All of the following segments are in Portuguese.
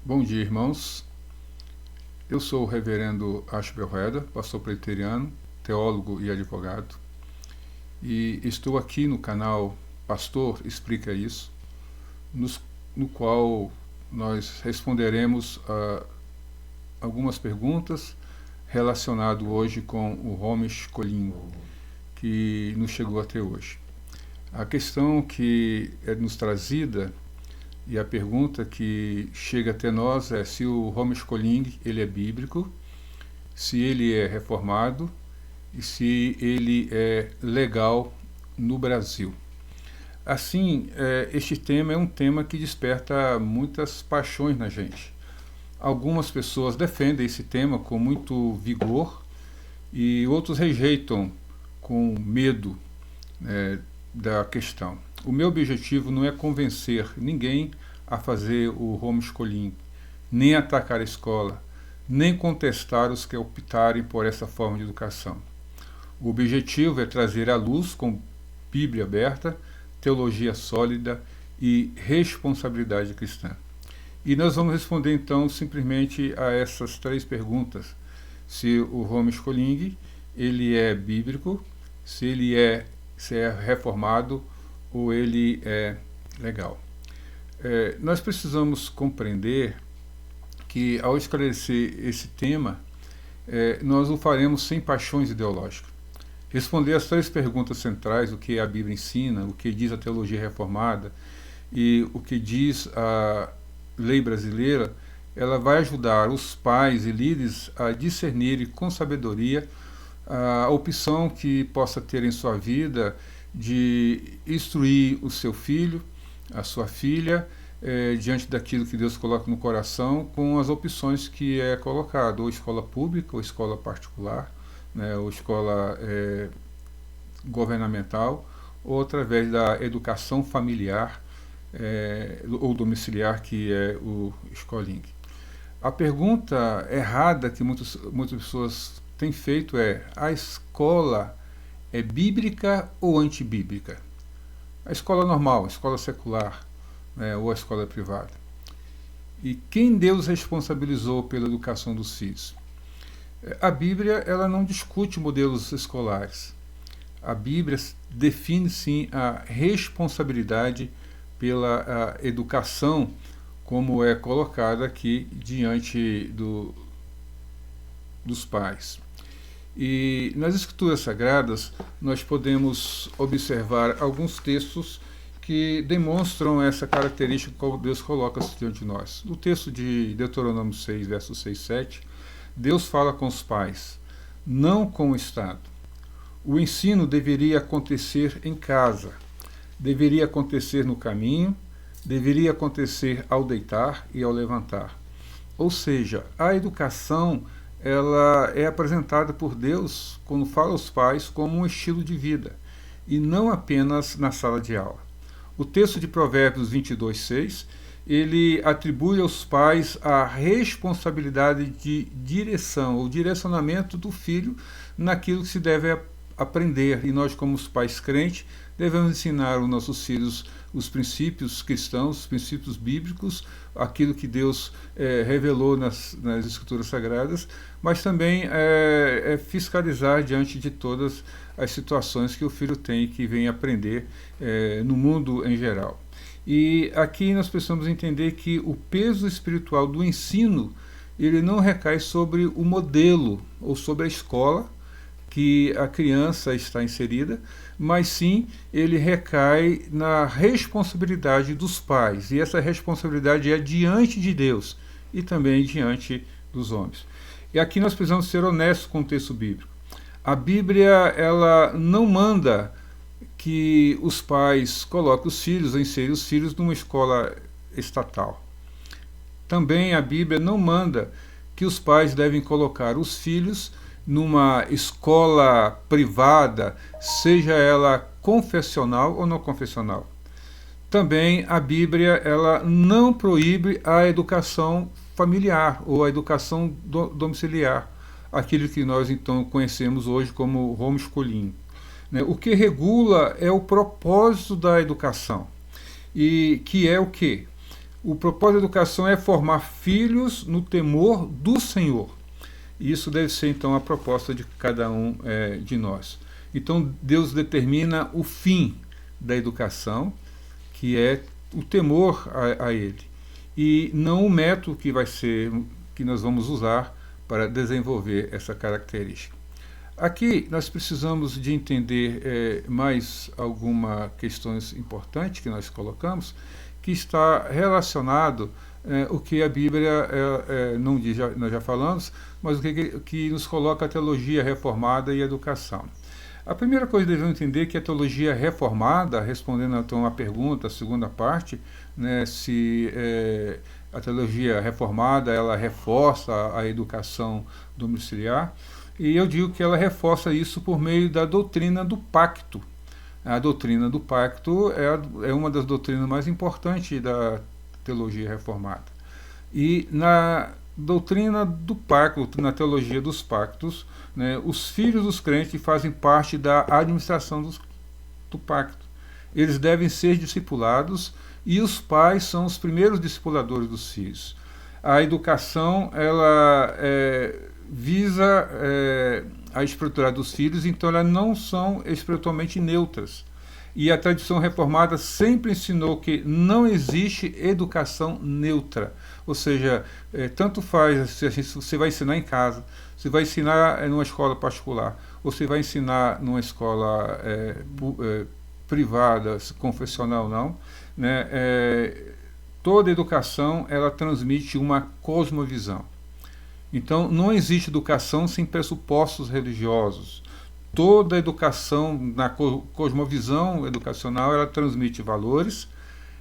Bom dia, irmãos. Eu sou o reverendo Ashbel Reda, pastor presbiteriano, teólogo e advogado, e estou aqui no canal Pastor Explica Isso, no qual nós responderemos a algumas perguntas relacionado hoje com o homeschooling que nos chegou até hoje. A questão que é nos trazida e a pergunta que chega até nós é se o homeschooling ele é bíblico, se ele é reformado e se ele é legal no Brasil. Assim, este tema é um tema que desperta muitas paixões na gente. Algumas pessoas defendem esse tema com muito vigor e outros rejeitam com medo da questão. O meu objetivo não é convencer ninguém a fazer o homeschooling, nem atacar a escola, nem contestar os que optarem por essa forma de educação. O objetivo é trazer à luz, com Bíblia aberta, teologia sólida e responsabilidade cristã. E nós vamos responder então simplesmente a essas três perguntas: se o homeschooling ele é bíblico, se é reformado ou ele é legal. Nós precisamos compreender que, ao esclarecer esse tema, nós o faremos sem paixões ideológicas. Responder as três perguntas centrais: o que a Bíblia ensina, o que diz a teologia reformada e o que diz a lei brasileira, ela vai ajudar os pais e líderes a discernirem com sabedoria a opção que possa ter em sua vida de instruir o seu filho, a sua filha, diante daquilo que Deus coloca no coração, com as opções que é colocado, ou escola pública, ou escola particular, ou escola governamental, ou através da educação familiar ou domiciliar, que é o schooling. A pergunta errada que muitas pessoas têm feito é: a escola é bíblica ou antibíblica? A escola normal, a escola secular, ou a escola privada. E quem Deus responsabilizou pela educação dos filhos? A Bíblia ela não discute modelos escolares. A Bíblia define sim a responsabilidade pela educação, como é colocada aqui diante dos pais. E nas Escrituras Sagradas nós podemos observar alguns textos que demonstram essa característica que Deus coloca diante de nós. No texto de Deuteronômio 6, versos 6 e 7, Deus fala com os pais, não com o Estado. O ensino deveria acontecer em casa, deveria acontecer no caminho, deveria acontecer ao deitar e ao levantar. Ou seja, a educação ela é apresentada por Deus, quando fala aos pais, como um estilo de vida, e não apenas na sala de aula. O texto de Provérbios 22:6, ele atribui aos pais a responsabilidade de direção, ou direcionamento do filho naquilo que se deve aprender. E nós, como os pais crentes, devemos ensinar aos nossos filhos os princípios cristãos, os princípios bíblicos, aquilo que Deus revelou nas Escrituras Sagradas, mas também fiscalizar diante de todas as situações que o filho tem que vem aprender no mundo em geral. E aqui nós precisamos entender que o peso espiritual do ensino ele não recai sobre o modelo ou sobre a escola que a criança está inserida, mas sim ele recai na responsabilidade dos pais, e essa responsabilidade é diante de Deus e também diante dos homens. E aqui nós precisamos ser honestos com o texto bíblico. A Bíblia ela não manda que os pais coloquem os filhos, inserem os filhos numa escola estatal. Também a Bíblia não manda que os pais devem colocar os filhos numa escola privada, seja ela confessional ou não confessional. Também a Bíblia ela não proíbe a educação familiar ou a educação domiciliar, aquilo que nós então conhecemos hoje como homeschooling. O que regula é o propósito da educação, e que é o quê? O propósito da educação é formar filhos no temor do Senhor. E isso deve ser, então, a proposta de cada um de nós. Então, Deus determina o fim da educação, que é o temor a Ele, e não o método que nós vamos usar para desenvolver essa característica. Aqui nós precisamos de entender mais algumas questões importantes que nós colocamos, que está relacionado o que a Bíblia não diz, nós já falamos, mas o que nos coloca a teologia reformada e a educação. A primeira coisa que devemos entender é que a teologia reformada, respondendo então à pergunta, a segunda parte, né, se a teologia reformada ela reforça a educação domiciliar, e eu digo que ela reforça isso por meio da doutrina do pacto. A doutrina do pacto é uma das doutrinas mais importantes da teologia reformada. E na doutrina do pacto, na teologia dos pactos, né, os filhos dos crentes fazem parte da administração do pacto. Eles devem ser discipulados e os pais são os primeiros discipuladores dos filhos. A educação ela visa a espiritualidade dos filhos, então elas não são espiritualmente neutras. E a tradição reformada sempre ensinou que não existe educação neutra. Ou seja, tanto faz se você vai ensinar em casa, você vai ensinar numa escola particular, ou você vai ensinar numa escola privada, confessional ou não, né? Toda educação ela transmite uma cosmovisão. Então, não existe educação sem pressupostos religiosos. Toda educação, na cosmovisão educacional, ela transmite valores,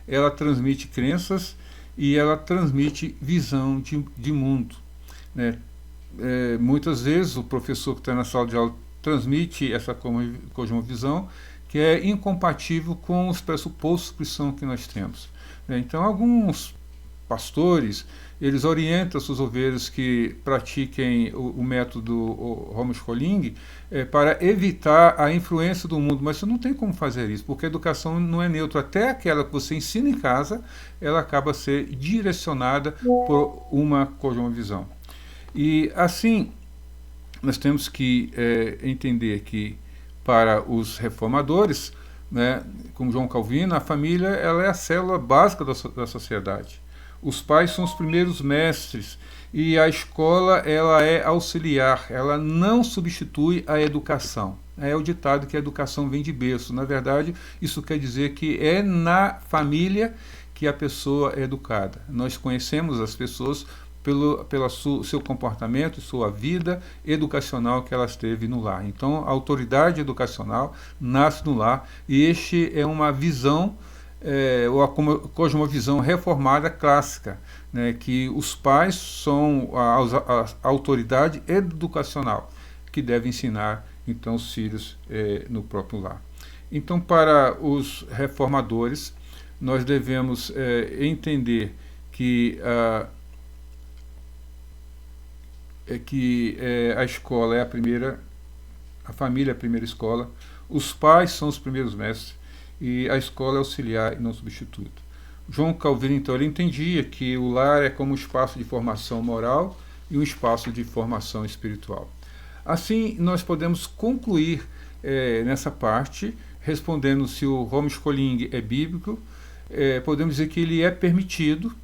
ela transmite crenças e ela transmite visão de mundo. Né? Muitas vezes o professor que está na sala de aula transmite essa cosmovisão que é incompatível com os pressupostos cristãos que nós temos. Então, alguns pastores, eles orientam suas ovelhas que pratiquem o método homeschooling para evitar a influência do mundo, mas você não tem como fazer isso, porque a educação não é neutra. Até aquela que você ensina em casa, ela acaba a ser direcionada por uma cosmovisão. E assim, nós temos que entender que para os reformadores, né, como João Calvino, a família ela é a célula básica da sociedade. Os pais são os primeiros mestres e a escola ela é auxiliar, ela não substitui a educação. É o ditado que a educação vem de berço. Na verdade, isso quer dizer que é na família que a pessoa é educada. Nós conhecemos as pessoas pelo seu comportamento, sua vida educacional que elas teve no lar. Então, a autoridade educacional nasce no lar e este é uma visão ou a cosmovisão reformada clássica, né, que os pais são a autoridade educacional que deve ensinar então os filhos no próprio lar. Então, para os reformadores, nós devemos entender que a escola é a família é a primeira escola, os pais são os primeiros mestres, e a escola é auxiliar e não substituto. João Calvino, então, ele entendia que o lar é como um espaço de formação moral e um espaço de formação espiritual. Assim, nós podemos concluir nessa parte, respondendo se o homeschooling é bíblico, podemos dizer que ele é permitido,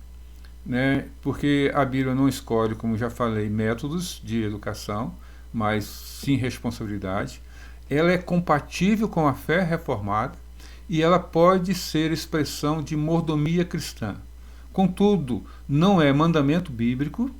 né, porque a Bíblia não escolhe, como já falei, métodos de educação, mas sim responsabilidade. Ela é compatível com a fé reformada, e ela pode ser expressão de mordomia cristã. Contudo, não é mandamento bíblico,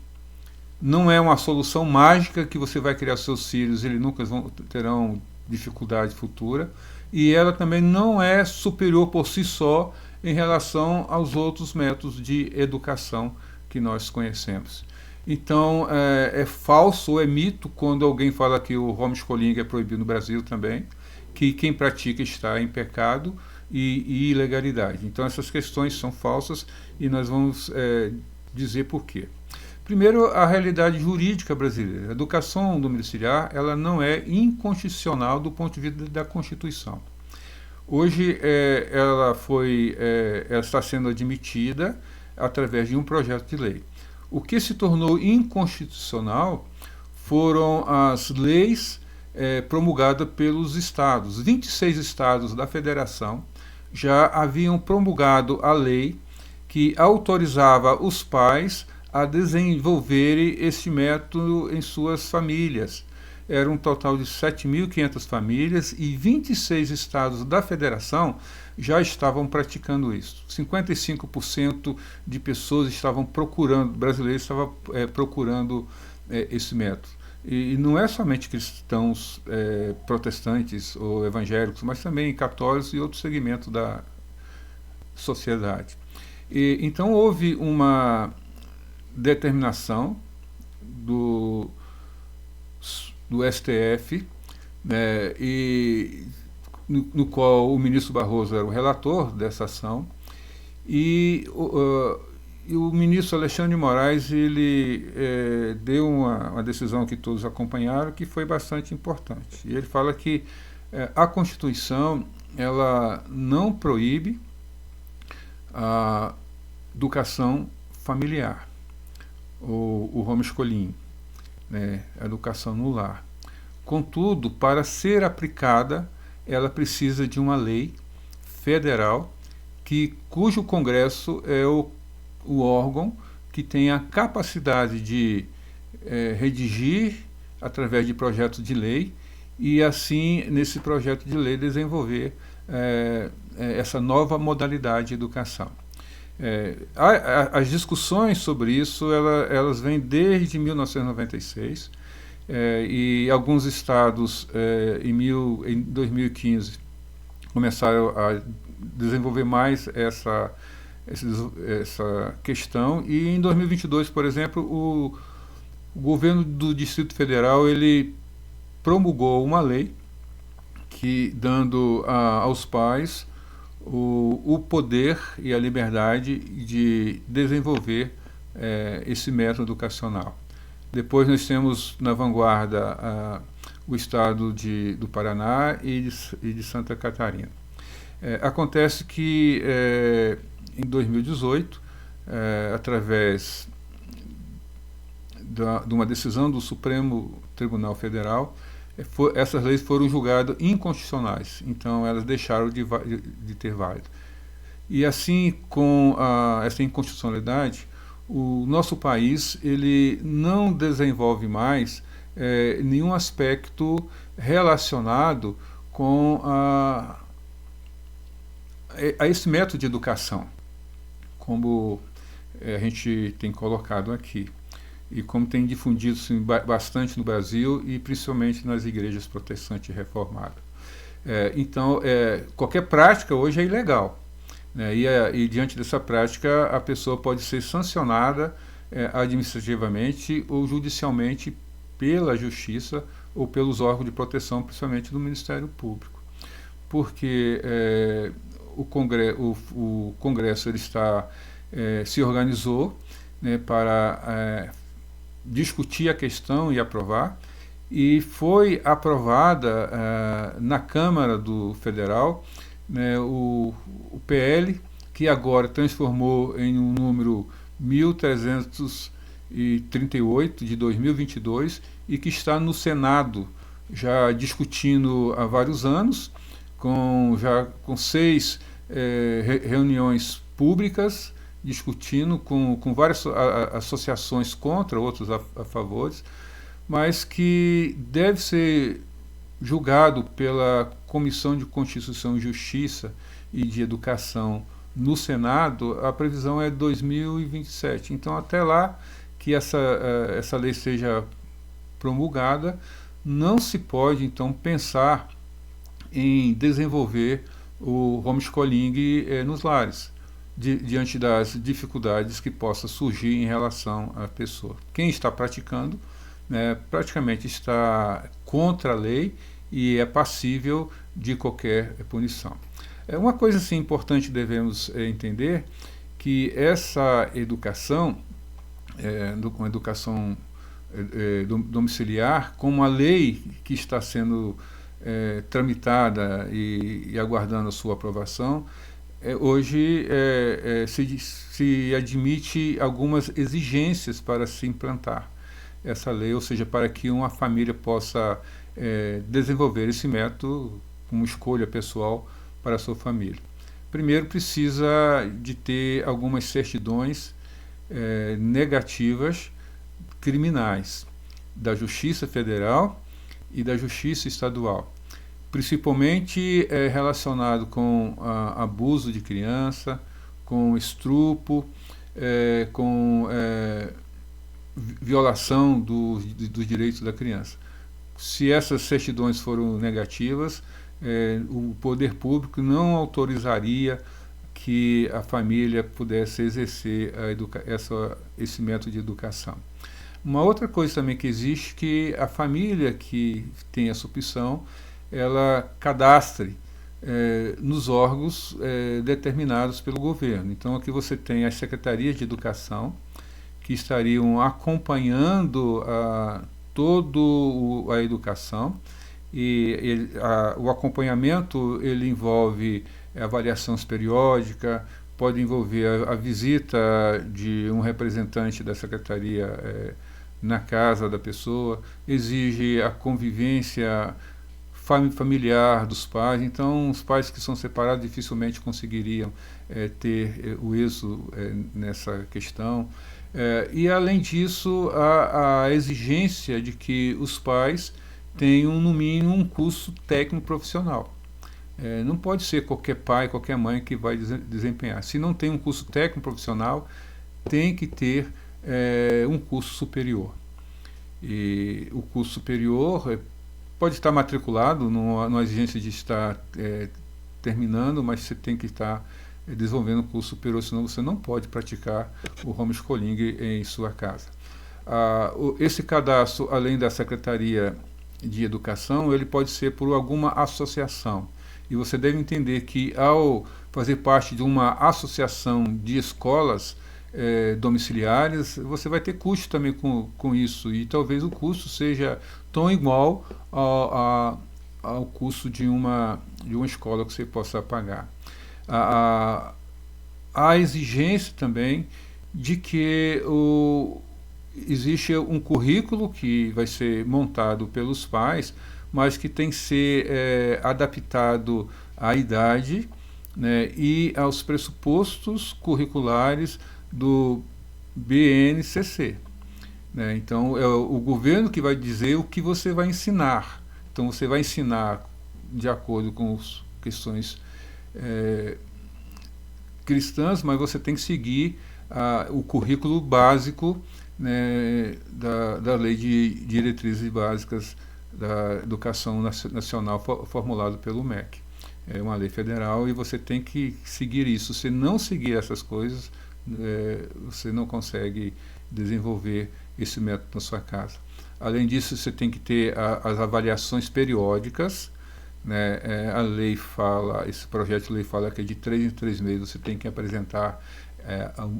não é uma solução mágica que você vai criar seus filhos e eles nunca terão dificuldade futura, e ela também não é superior por si só em relação aos outros métodos de educação que nós conhecemos. Então, é falso ou é mito quando alguém fala que o homeschooling é proibido no Brasil também, que quem pratica está em pecado e ilegalidade. Então essas questões são falsas e nós vamos dizer por quê. Primeiro, a realidade jurídica brasileira. A educação domiciliar ela não é inconstitucional do ponto de vista da Constituição. Hoje ela está sendo admitida através de um projeto de lei. O que se tornou inconstitucional foram as leis promulgadas pelos estados. 26 estados da federação já haviam promulgado a lei que autorizava os pais a desenvolverem este método em suas famílias. Era um total de 7.500 famílias e 26 estados da federação já estavam praticando isso. 55% de pessoas estavam procurando, brasileiros estavam procurando esse método. E não é somente cristãos protestantes ou evangélicos, mas também católicos e outros segmentos da sociedade. Então houve uma determinação do STF, né, no qual o ministro Barroso era o relator dessa ação, e o ministro Alexandre de Moraes ele deu uma decisão que todos acompanharam, que foi bastante importante. E ele fala que a Constituição ela não proíbe a educação familiar, o homeschooling, né, a educação no lar. Contudo, para ser aplicada, ela precisa de uma lei federal cujo Congresso é o órgão que tem a capacidade de redigir através de projetos de lei e assim, nesse projeto de lei, desenvolver essa nova modalidade de educação. As discussões sobre isso elas vêm desde 1996 e alguns estados em 2015 começaram a desenvolver mais essa questão, e em 2022, por exemplo, o governo do Distrito Federal ele promulgou uma lei dando aos pais o poder e a liberdade de desenvolver esse método educacional. Depois nós temos na vanguarda o estado do Paraná e de Santa Catarina. Acontece que em 2018, através de uma decisão do Supremo Tribunal Federal, essas leis foram julgadas inconstitucionais, então elas deixaram de ter válido. E assim, com essa inconstitucionalidade, o nosso país ele não desenvolve mais nenhum aspecto relacionado com a esse método de educação, como a gente tem colocado aqui, e como tem difundido-se bastante no Brasil e principalmente nas igrejas protestantes reformadas. Então, qualquer prática hoje é ilegal, né? E diante dessa prática a pessoa pode ser sancionada administrativamente ou judicialmente pela Justiça ou pelos órgãos de proteção, principalmente do Ministério Público, porque o Congresso ele se organizou, né, para discutir a questão e aprovar, e foi aprovada na Câmara do Federal, né, o PL, que agora transformou em um número 1338 de 2022 e que está no Senado já discutindo há vários anos, com 6 reuniões públicas, discutindo com várias associações contra, outros a favor, mas que deve ser julgado pela Comissão de Constituição e Justiça e de Educação no Senado. A previsão é 2027. Então, até lá que essa lei seja promulgada, não se pode, então, pensar em desenvolver o homeschooling nos lares, diante das dificuldades que possa surgir em relação à pessoa. Quem está praticando, né, praticamente está contra a lei e é passível de qualquer punição. Uma coisa assim, importante devemos entender, que essa educação, uma educação domiciliar, como a lei que está sendo tramitada e aguardando a sua aprovação, hoje se admite algumas exigências para se implantar essa lei, ou seja, para que uma família possa desenvolver esse método como escolha pessoal para a sua família. Primeiro, precisa de ter algumas certidões negativas criminais da Justiça Federal e da Justiça Estadual, principalmente relacionado com abuso de criança, com estupro, com violação dos direitos da criança. Se essas certidões foram negativas, o poder público não autorizaria que a família pudesse exercer esse método de educação. Uma outra coisa também que existe, que a família que tem essa opção, ela cadastre nos órgãos determinados pelo governo. Então aqui você tem as secretarias de educação, que estariam acompanhando toda a educação, e o acompanhamento ele envolve avaliações periódicas, pode envolver a visita de um representante da secretaria na casa da pessoa, exige a convivência familiar dos pais. Então os pais que são separados dificilmente conseguiriam ter o êxito nessa questão. E além disso, a exigência de que os pais tenham no mínimo um curso técnico profissional. Não pode ser qualquer pai, qualquer mãe que vai desempenhar. Se não tem um curso técnico profissional, tem que ter um curso superior. E o curso superior pode estar matriculado, não há exigência de estar terminando, mas você tem que estar desenvolvendo um curso superior, senão você não pode praticar o homeschooling em sua casa. Esse cadastro, além da Secretaria de Educação, ele pode ser por alguma associação. E você deve entender que, ao fazer parte de uma associação de escolas domiciliares, você vai ter custo também com isso, e talvez o custo seja tão igual ao custo de uma escola que você possa pagar. Há exigência também de que existe um currículo que vai ser montado pelos pais, mas que tem que ser adaptado à idade, né, e aos pressupostos curriculares do BNCC. Né? Então, é o governo que vai dizer o que você vai ensinar. Então, você vai ensinar de acordo com as questões cristãs, mas você tem que seguir o currículo básico, né, da Lei de Diretrizes Básicas da Educação Nacional, formulado pelo MEC. É uma lei federal e você tem que seguir isso. Se não seguir essas coisas, você não consegue desenvolver esse método na sua casa. Além disso, você tem que ter as avaliações periódicas, né? A lei fala, esse projeto de lei fala que de 3 em 3 meses você tem que apresentar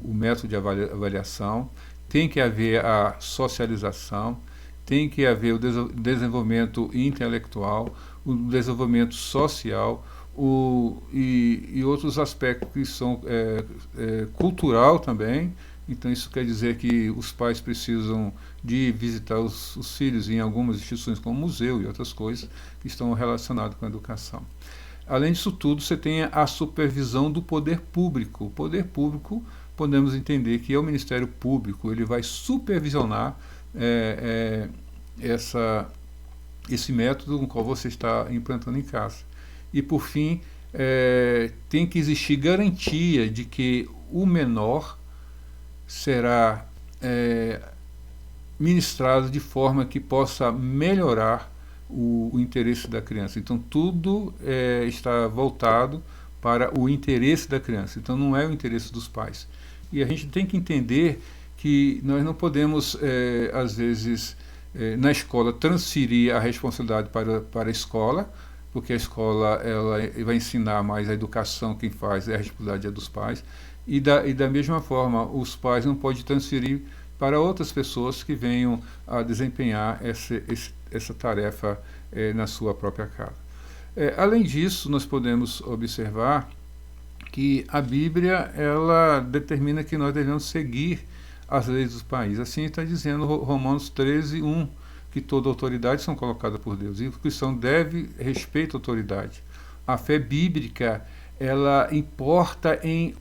o método de avaliação, tem que haver a socialização, tem que haver o desenvolvimento intelectual, o desenvolvimento social, e outros aspectos que são cultural também. Então isso quer dizer que os pais precisam de visitar os filhos em algumas instituições como museu e outras coisas que estão relacionadas com a educação. Além disso tudo, você tem a supervisão do poder público. O poder público, podemos entender que é o Ministério Público, ele vai supervisionar esse método com o qual você está implantando em casa. E por fim, tem que existir garantia de que o menor será ministrado de forma que possa melhorar o interesse da criança. Então tudo está voltado para o interesse da criança, então não é o interesse dos pais. E a gente tem que entender que nós não podemos, às vezes, na escola, transferir a responsabilidade para a escola, porque a escola ela vai ensinar mais a educação, quem faz a responsabilidade é dos pais, e da mesma forma os pais não podem transferir para outras pessoas que venham a desempenhar essa tarefa na sua própria casa. Além disso, nós podemos observar que a Bíblia ela determina que nós devemos seguir as leis dos países. Assim está dizendo Romanos 13:1, que toda autoridade são colocadas por Deus e o cristão deve respeito à autoridade. A fé bíblica ela importa em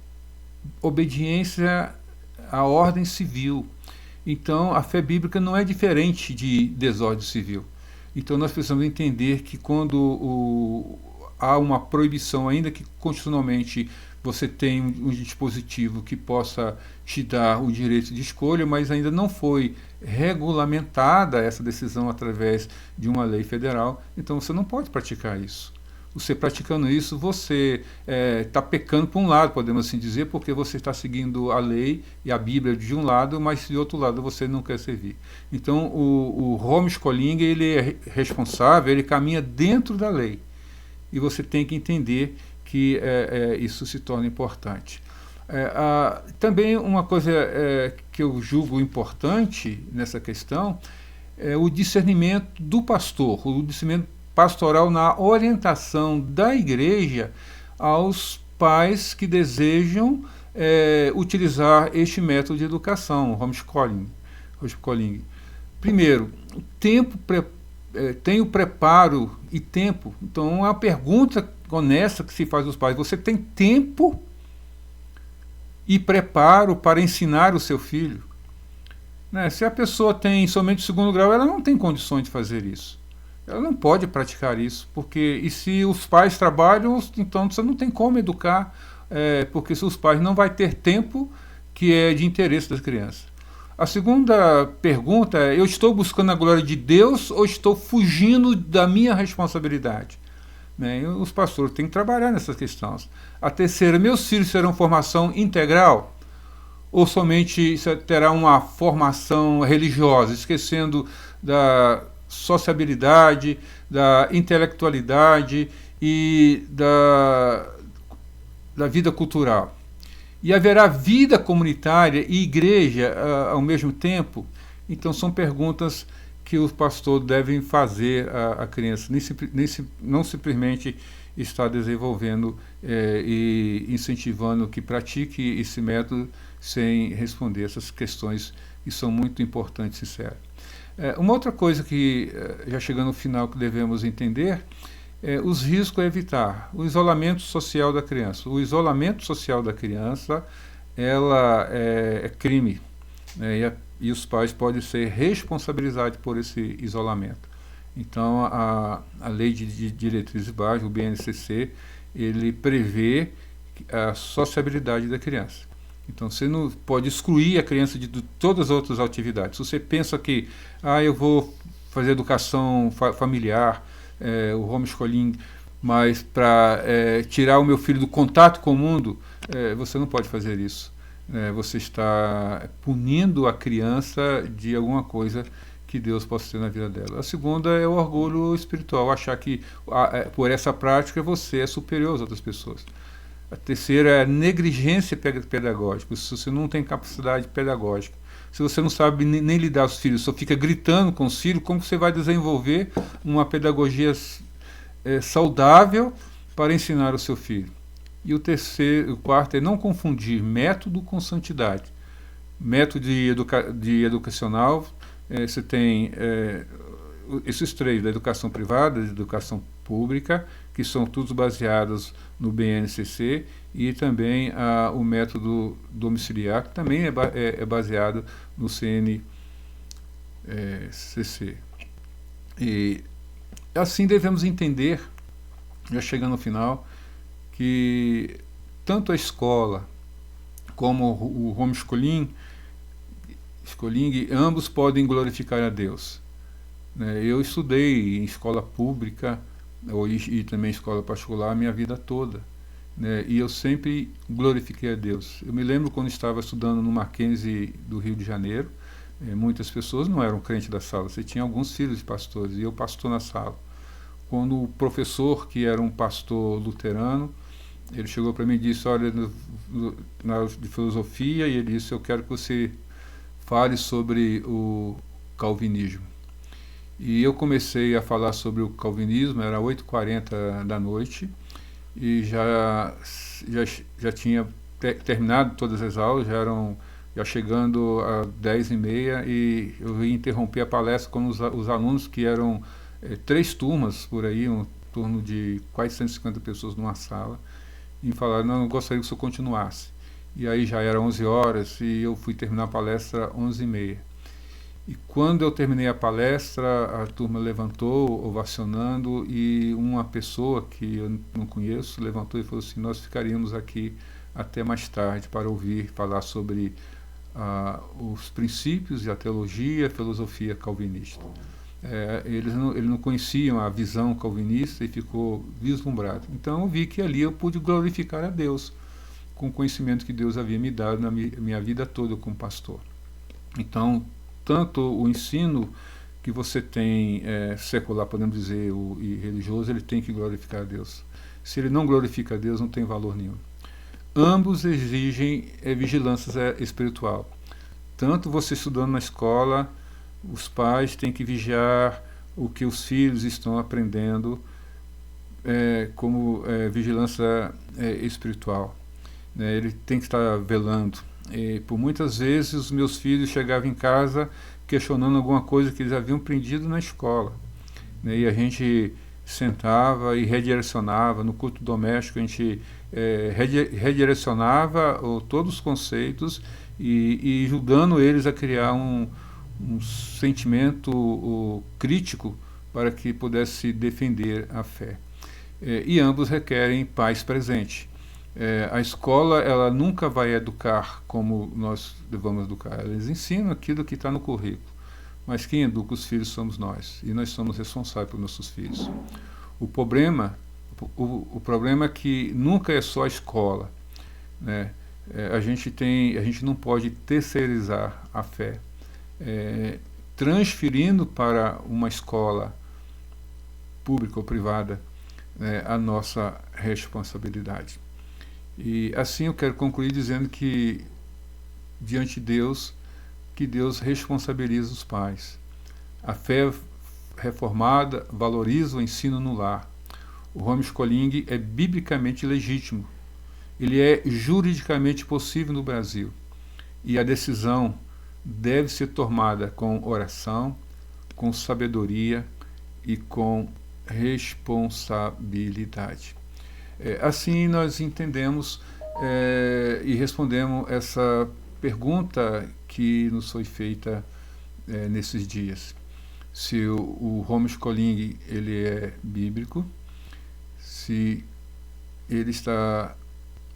obediência à ordem civil. Então a fé bíblica não é diferente de desordem civil. Então nós precisamos entender que quando há uma proibição, ainda que constitucionalmente você tem um dispositivo que possa te dar o direito de escolha, mas ainda não foi regulamentada essa decisão através de uma lei federal, então você não pode praticar isso. Você praticando isso, você está pecando por um lado, podemos assim dizer, porque você está seguindo a lei e a Bíblia de um lado, mas de outro lado você não quer servir. Então o homeschooling ele é responsável, ele caminha dentro da lei. E você tem que entender que isso se torna importante. Também uma coisa que eu julgo importante nessa questão é o discernimento do pastor, o discernimento pastoral na orientação da igreja aos pais que desejam utilizar este método de educação, homeschooling. Primeiro, o tempo tem o preparo e tempo. Então, a pergunta honesta que se faz aos pais: você tem tempo e preparo para ensinar o seu filho? Né? Se a pessoa tem somente o segundo grau, ela não tem condições de fazer isso. Ela não pode praticar isso, porque e se os pais trabalham, então você não tem como educar, porque se os pais não vai ter tempo que é de interesse das crianças. A segunda pergunta é: eu estou buscando a glória de Deus ou estou fugindo da minha responsabilidade? Né? E os pastores têm que trabalhar nessas questões. A terceira: meus filhos terão formação integral ou somente terá uma formação religiosa, esquecendo da sociabilidade, da intelectualidade e da vida cultural? E haverá vida comunitária e igreja ao mesmo tempo? Então são perguntas que os pastores devem fazer à criança, não simplesmente estar desenvolvendo e incentivando que pratique esse método sem responder essas questões que são muito importantes e sérias. Uma outra coisa que, já chegando ao final, que devemos entender os riscos a evitar. O isolamento social da criança. O isolamento social da criança ela é crime, né, e os pais podem ser responsabilizados por esse isolamento. Então, a Lei de Diretrizes Básicas, o BNCC, ele prevê a sociabilidade da criança. Então, você não pode excluir a criança de todas as outras atividades. Se você pensa que eu vou fazer educação familiar, o homeschooling, mas para tirar o meu filho do contato com o mundo, você não pode fazer isso. Você está punindo a criança de alguma coisa que Deus possa ter na vida dela. A segunda é o orgulho espiritual, achar que por essa prática você é superior às outras pessoas. A terceira é a negligência pedagógica. Se você não tem capacidade pedagógica, se você não sabe nem lidar com os filhos, só fica gritando com os filhos, como você vai desenvolver uma pedagogia saudável para ensinar o seu filho? E o quarto é não confundir método com santidade. Método de educacional, você tem esses três, da educação privada, da educação pública, que são todos baseados no BNCC, e também o método domiciliar, que também é baseado no CNCC. E assim devemos entender, já chegando ao final, que tanto a escola como o homeschooling, ambos podem glorificar a Deus. Eu estudei em escola pública e também escola particular a minha vida toda, e eu sempre glorifiquei a Deus. Eu me lembro quando estava estudando no Mackenzie do Rio de Janeiro, muitas pessoas não eram crentes da sala, você tinha alguns filhos de pastores, e eu pastor na sala. Quando o professor, que era um pastor luterano, ele chegou para mim e disse: olha, na aula de filosofia, e ele disse: eu quero que você fale sobre o calvinismo. E eu comecei a falar sobre o calvinismo, era 8h40 da noite, e já tinha terminado todas as aulas, já chegando a 10h30, e eu ia interromper a palestra quando os alunos, que eram 3 turmas por aí, um torno de quase 150 pessoas numa sala, e falaram: não, eu gostaria que o senhor continuasse. E aí já era 11 horas e eu fui terminar a palestra 11h30. E quando eu terminei a palestra, a turma levantou, ovacionando, e uma pessoa que eu não conheço levantou e falou assim: nós ficaríamos aqui até mais tarde para ouvir falar sobre os princípios e a teologia, a filosofia calvinista. Eles não conheciam a visão calvinista e ficou vislumbrado. Então eu vi que ali eu pude glorificar a Deus com o conhecimento que Deus havia me dado na minha vida toda como pastor. Então, tanto o ensino que você tem secular, podemos dizer, e religioso, ele tem que glorificar a Deus. Se ele não glorifica a Deus, não tem valor nenhum. Ambos exigem vigilância espiritual. Tanto você estudando na escola, os pais têm que vigiar o que os filhos estão aprendendo como vigilância espiritual. Ele tem que estar velando. E por muitas vezes os meus filhos chegavam em casa questionando alguma coisa que eles haviam aprendido na escola. E a gente sentava e redirecionava. No culto doméstico a gente redirecionava todos os conceitos e ajudando eles a criar um sentimento crítico para que pudesse defender a fé. E ambos requerem pais presentes. A escola, ela nunca vai educar como nós devemos educar. Eles ensinam aquilo que está no currículo. Mas quem educa os filhos somos nós. E nós somos responsáveis por nossos filhos. O problema é que nunca é só a escola. A gente não pode terceirizar a fé. Transferindo para uma escola pública ou privada a nossa responsabilidade. E assim eu quero concluir dizendo que, diante de Deus, que Deus responsabiliza os pais. A fé reformada valoriza o ensino no lar. O homeschooling é biblicamente legítimo. Ele é juridicamente possível no Brasil. E a decisão deve ser tomada com oração, com sabedoria e com responsabilidade. Assim nós entendemos e respondemos essa pergunta que nos foi feita nesses dias. Se o homeschooling ele é bíblico, se ele está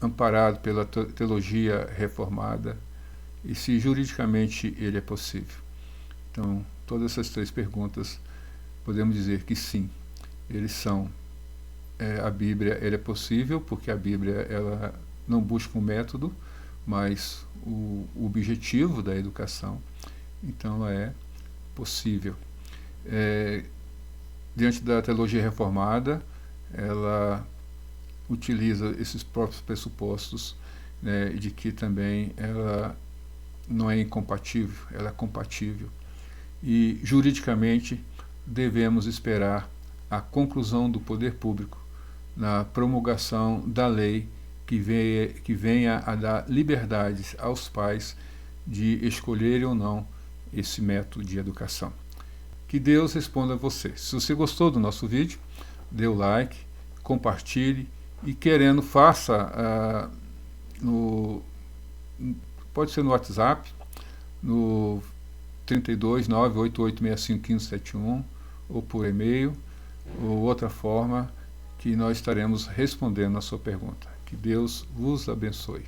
amparado pela teologia reformada e se juridicamente ele é possível. Então, todas essas 3 perguntas podemos dizer que sim, eles são. A Bíblia ela é possível, porque a Bíblia ela não busca um método, mas o objetivo da educação. Então é possível. Diante da teologia reformada, ela utiliza esses próprios pressupostos, de que também ela não é incompatível, ela é compatível. E juridicamente devemos esperar a conclusão do poder público na promulgação da lei que venha a dar liberdades aos pais de escolherem ou não esse método de educação. Que Deus responda a você. Se você gostou do nosso vídeo, dê o like, compartilhe e, querendo, faça pode ser no WhatsApp, no 32 98865 1571, ou por e-mail, ou outra forma que nós estaremos respondendo a sua pergunta. Que Deus vos abençoe.